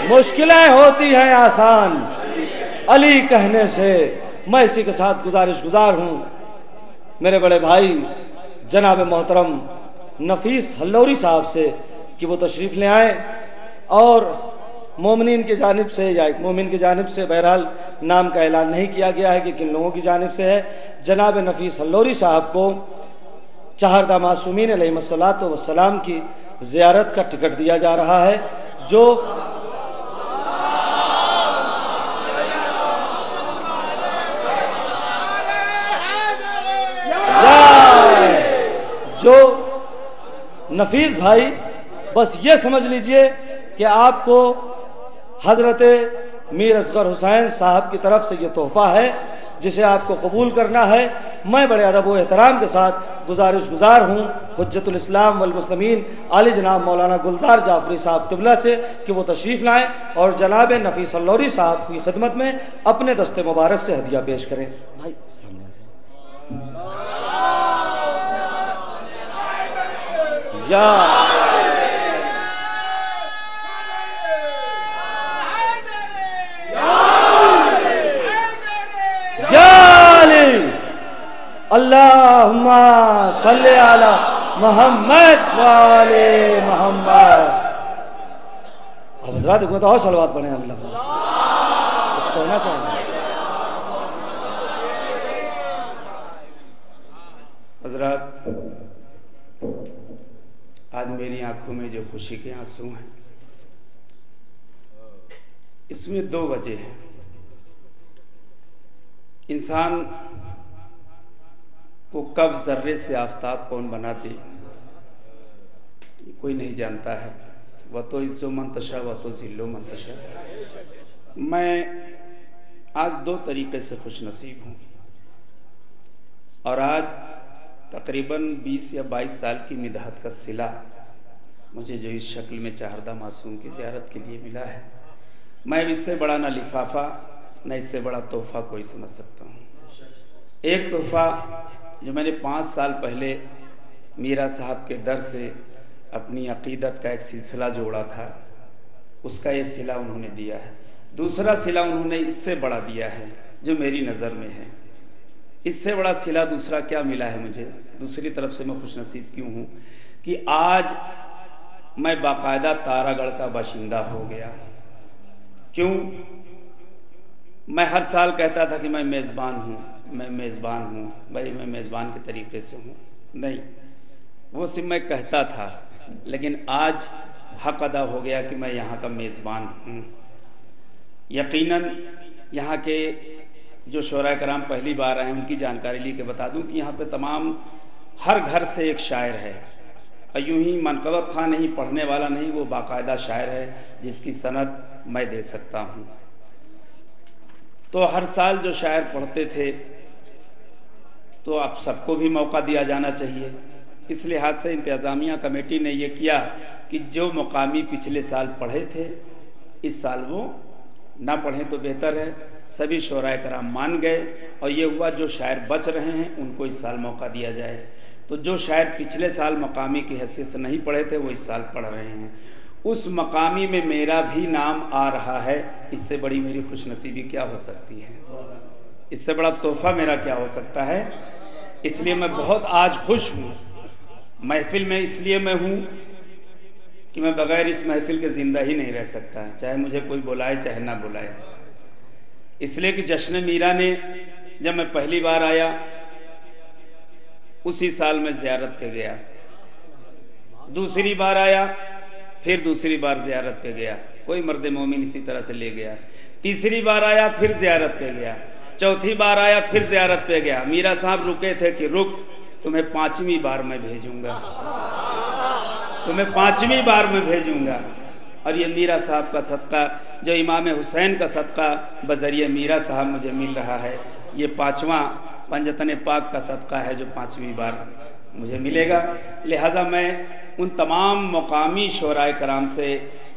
मुश्किलें होती हैं आसान अली कहने से। मैं इसी के साथ गुजार हूँ मेरे बड़े भाई जनाब मोहतरम नफीस हल्लौरी साहब से कि वो तशरीफ़ ले आए और मोमिनीन की जानिब से या एक मोमिन की जानिब से बहरहाल नाम का ऐलान नहीं किया गया है कि किन लोगों की जानिब से है। जनाब नफीस हल्लौरी साहब को चाहरदा मासूमीन अलैहिस्सलातु वस्सलाम की ज़ियारत का टिकट दिया जा रहा है जो नफीस भाई बस ये समझ लीजिए कि आपको हजरत मीर असगर हुसैन साहब की तरफ से ये तोहफा है जिसे आपको कबूल करना है। मैं बड़े अदब व एहतराम के साथ गुजार हूँ हुज्जतुल इस्लाम वल मुस्लिमीन आली जनाब मौलाना गुलजार जाफरी साहब तिबला से कि वो तशरीफ़ लाएँ और जनाब नफीस हल्लौरी साहब की खिदमत में अपने दस्ते मुबारक से हदिया पेश करें। भाई सामने या अल्लाहुम्मा सल्ली अला मोहम्मद वाले मोहम्मद। अब हज़रात में तो और सलवात पढ़े अल्लाह कुछ कहना चाहिए। हज़रात आज मेरी आंखों में जो खुशी के आंसू हैं इसमें दो वजह हैं। इंसान को कब जर्रे से आफताब कौन बना दे कोई नहीं जानता है। वह तो इज्जो मंतशा वह तो जिल्लो मंतशा। मैं आज दो तरीके से खुश नसीब हूँ और आज तकरीबन 20 या 22 साल की मिदहत का सिला मुझे जो इस शक्ल में चाहरदा मासूम की ज़ियारत के लिए मिला है, मैं इससे बड़ा ना लिफाफा न इससे बड़ा तोहफा कोई समझ सकता हूँ। एक तोहफा जो मैंने 5 साल पहले मीरा साहब के दर से अपनी अकीदत का एक सिलसिला जोड़ा था, उसका ये सिला उन्होंने दिया है। दूसरा सिला उन्होंने इससे बड़ा दिया है जो मेरी नज़र में है। इससे बड़ा सिला दूसरा क्या मिला है मुझे, दूसरी तरफ से मैं खुश नसीब क्यों हूँ कि आज मैं बाकायदा तारागढ़ का बाशिंदा हो गया। क्यों? मैं हर साल कहता था कि मैं मेज़बान हूँ, मैं मेज़बान हूँ, भाई मैं मेज़बान के तरीके से हूँ। नहीं, वो सिर्फ मैं कहता था, लेकिन आज हक अदा हो गया कि मैं यहाँ का मेज़बान हूँ। यकीनन यहाँ के जो शोरा कराम पहली बार आए हैं उनकी जानकारी ली के बता दूँ कि यहाँ पे तमाम हर घर से एक शायर है और यूँ ही मनकबत खां नहीं, पढ़ने वाला नहीं, वो बाकायदा शायर है जिसकी सनद मैं दे सकता हूँ। तो हर साल जो शायर पढ़ते थे तो अब सबको भी मौका दिया जाना चाहिए। इस लिहाज से इंतज़ामिया कमेटी ने ये किया कि जो मुकामी पिछले साल पढ़े थे इस साल वो ना पढ़ें तो बेहतर है। सभी शोराए कराम मान गए और ये हुआ जो शायर बच रहे हैं उनको इस साल मौका दिया जाए। तो जो शायर पिछले साल मकामी की हैसियत से नहीं पढ़े थे वो इस साल पढ़ रहे हैं। उस मकामी में मेरा भी नाम आ रहा है। इससे बड़ी मेरी खुशनसीबी क्या हो सकती है, इससे बड़ा तोहफा मेरा क्या हो सकता है। इसलिए मैं बहुत आज खुश हूँ महफिल में। इसलिए मैं हूँ कि मैं बगैर इस महफिल के ज़िंदा ही नहीं रह सकता, चाहे मुझे कोई बुलाए चाहे ना बुलाए। इसलिए कि जश्न मीरा ने जब मैं पहली बार आया उसी साल मैं ज़ियारत पे गया, दूसरी बार आया फिर दूसरी बार ज़ियारत पे गया, कोई मर्द मोमिन इसी तरह से ले गया। तीसरी बार आया फिर ज़ियारत पे गया, चौथी बार आया फिर ज़ियारत पे गया। मीरा साहब रुके थे कि रुक, तुम्हें 5वीं बार मैं भेजूंगा, तुम्हें 5वीं बार मैं भेजूंगा। और ये मीरा साहब का सदका, जो इमाम हुसैन का सदका बजरिए मीरा साहब मुझे मिल रहा है, ये 5वां पंजतन पाक का सदका है जो 5वीं बार मुझे मिलेगा। लिहाजा मैं उन तमाम मकामी शोराए कराम से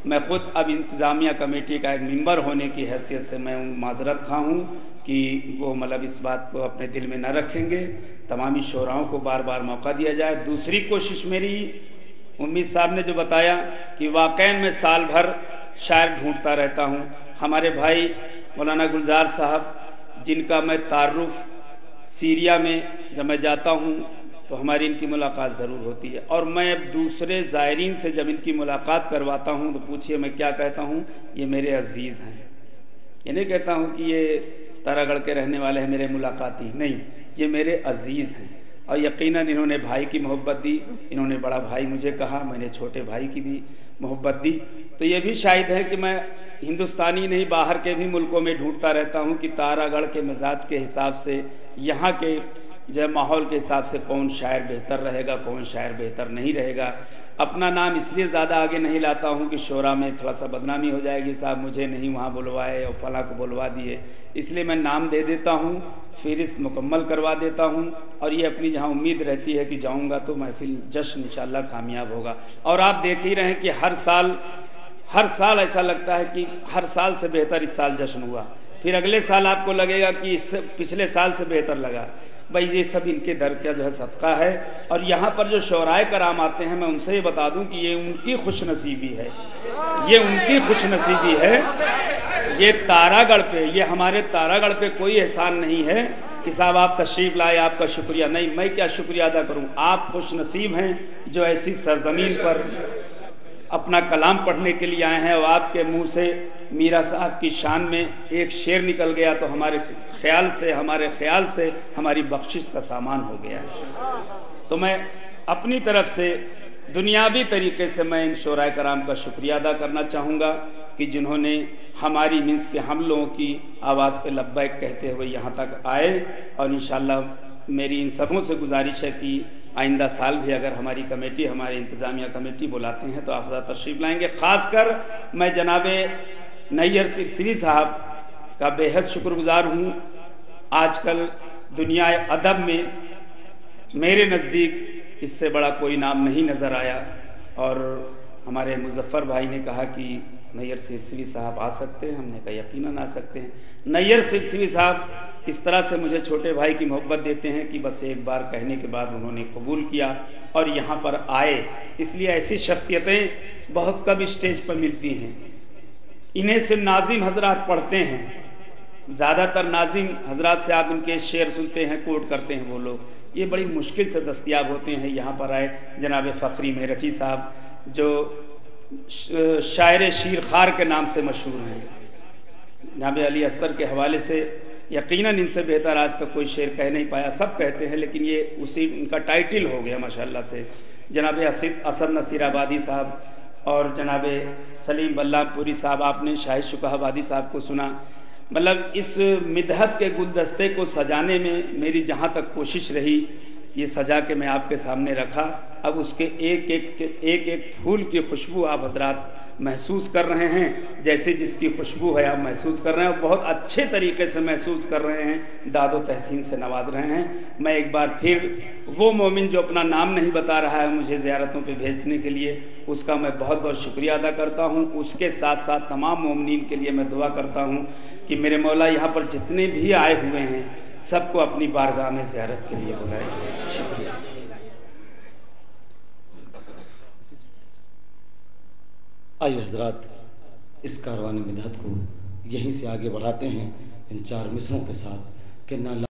मैं ख़ुद अब इंतज़ामिया कमेटी का एक मेंबर होने की हैसियत से मैं माजरत खा हूँ कि वो मतलब इस बात को अपने दिल में न रखेंगे। तमामी शोराओं को बार बार मौका दिया जाए। दूसरी कोशिश मेरी, उम्मीद साहब ने जो बताया कि वाकई में साल भर शायर ढूंढता रहता हूँ। हमारे भाई मौलाना गुलजार साहब, जिनका मैं तारुफ सीरिया में जब मैं जाता हूँ तो हमारी इनकी मुलाकात ज़रूर होती है, और मैं अब दूसरे ज़ायरीन से जब इनकी मुलाकात करवाता हूँ तो पूछिए मैं क्या कहता हूँ, ये मेरे अजीज़ हैं। ये नहीं कहता हूँ कि ये तारागढ़ के रहने वाले हैं मेरे मुलाकाती, नहीं, ये मेरे अजीज़ हैं। और यकीनन इन्होंने भाई की मोहब्बत दी, इन्होंने बड़ा भाई मुझे कहा, मैंने छोटे भाई की भी मोहब्बत दी। तो ये भी शायद है कि मैं हिंदुस्तानी नहीं, बाहर के भी मुल्कों में ढूंढता रहता हूँ कि तारागढ़ के मिजाज के हिसाब से, यहाँ के जो माहौल के हिसाब से कौन शायर बेहतर रहेगा, कौन शायर बेहतर नहीं रहेगा। अपना नाम इसलिए ज़्यादा आगे नहीं लाता हूँ कि शोरा में थोड़ा सा बदनामी हो जाएगी, साहब मुझे नहीं वहाँ बुलवाए और फला को बुलवा दिए, इसलिए मैं नाम दे देता हूँ, फ़हरिस्त मुकम्मल करवा देता हूँ, और ये अपनी जहाँ उम्मीद रहती है कि जाऊँगा तो महफिल जश्न इंशाअल्लाह कामयाब होगा। और आप देख ही रहे हैं कि हर साल ऐसा लगता है कि हर साल से बेहतर इस साल जश्न हुआ, फिर अगले साल आपको लगेगा कि इस पिछले साल से बेहतर लगा। भाई ये सब इनके दर का जो है सदका है। और यहाँ पर जो शोराए कराम आते हैं, मैं उनसे ये बता दूं कि ये उनकी खुशनसीबी है, ये उनकी खुशनसीबी है। ये तारागढ़ पे, ये हमारे तारागढ़ पे कोई एहसान नहीं है कि साहब आप तशरीफ़ लाए, आपका शुक्रिया, नहीं, मैं क्या शुक्रिया अदा करूँ। आप खुशनसीब हैं जो ऐसी सरजमीन पर अपना कलाम पढ़ने के लिए आए हैं, और आपके मुंह से मीरा साहब की शान में एक शेर निकल गया तो हमारे ख्याल से हमारी बख्शिश का सामान हो गया। तो मैं अपनी तरफ से दुनियावी तरीके से मैं इन शोराए कराम का शुक्रिया अदा करना चाहूँगा कि जिन्होंने हमारी मीन्स के हम लोगों की आवाज़ पे लब्बैक कहते हुए यहाँ तक आए। और इंशाअल्लाह मेरी इन सबों से गुजारिश है कि आइंदा साल भी अगर हमारी कमेटी, हमारे इंतज़ामिया कमेटी बुलाते हैं तो आप ज़रा तशरीफ़ लाएंगे। ख़ासकर मैं जनाबे नैयर सिरसिरी साहब का बेहद शुक्रगुजार हूँ। आजकल दुनिया अदब में मेरे नज़दीक इससे बड़ा कोई नाम नहीं नज़र आया, और हमारे मुजफ्फर भाई ने कहा कि नैयर सिरसिरी साहब आ सकते हैं, हमने कहा यकीनन आ सकते हैं। नैयर सिरसिरी साहब इस तरह से मुझे छोटे भाई की मोहब्बत देते हैं कि बस एक बार कहने के बाद उन्होंने कबूल किया और यहाँ पर आए। इसलिए ऐसी शख्सियतें बहुत कम स्टेज पर मिलती हैं। इन्हें सिर्फ नाजिम हजरात पढ़ते हैं, ज़्यादातर नाजिम हजरात से आप इनके शेर सुनते हैं, कोट करते हैं वो लोग, ये बड़ी मुश्किल से दस्तयाब होते हैं। यहाँ पर आए जनाब फ़खरी मेरठी साहब जो शायर शीरखार के नाम से मशहूर हैं, जनाब अली असगर के हवाले से यकीनन इनसे बेहतर आज तक कोई शेर कह नहीं पाया, सब कहते हैं लेकिन ये उसी इनका टाइटल हो गया माशाल्लाह से। जनाब असद नसीराबादी साहब और जनाब सलीम बल्लापुरी साहब, आपने शाहिद शुकाहाबादी साहब को सुना। मतलब इस मिदहत के गुलदस्ते को सजाने में मेरी जहाँ तक कोशिश रही, ये सजा के मैं आपके सामने रखा। अब उसके एक एक फूल की खुशबू आप हजरात महसूस कर रहे हैं, जैसे जिसकी खुशबू है आप महसूस कर रहे हैं, और बहुत अच्छे तरीके से महसूस कर रहे हैं, दादो तहसीन से नवाज रहे हैं। मैं एक बार फिर वो मोमिन जो अपना नाम नहीं बता रहा है मुझे ज़ियारतों पे भेजने के लिए, उसका मैं बहुत बहुत शुक्रिया अदा करता हूँ। उसके साथ साथ तमाम मोमिनीन के लिए मैं दुआ करता हूँ कि मेरे मौला यहाँ पर जितने भी आए हुए हैं सबको अपनी बारगाह में ज़ियारत के लिए बुलाए। शुक्रिया। आइए हजरात, इस कारवान मिदहत को यहीं से आगे बढ़ाते हैं इन चार मिसरों के साथ कि ना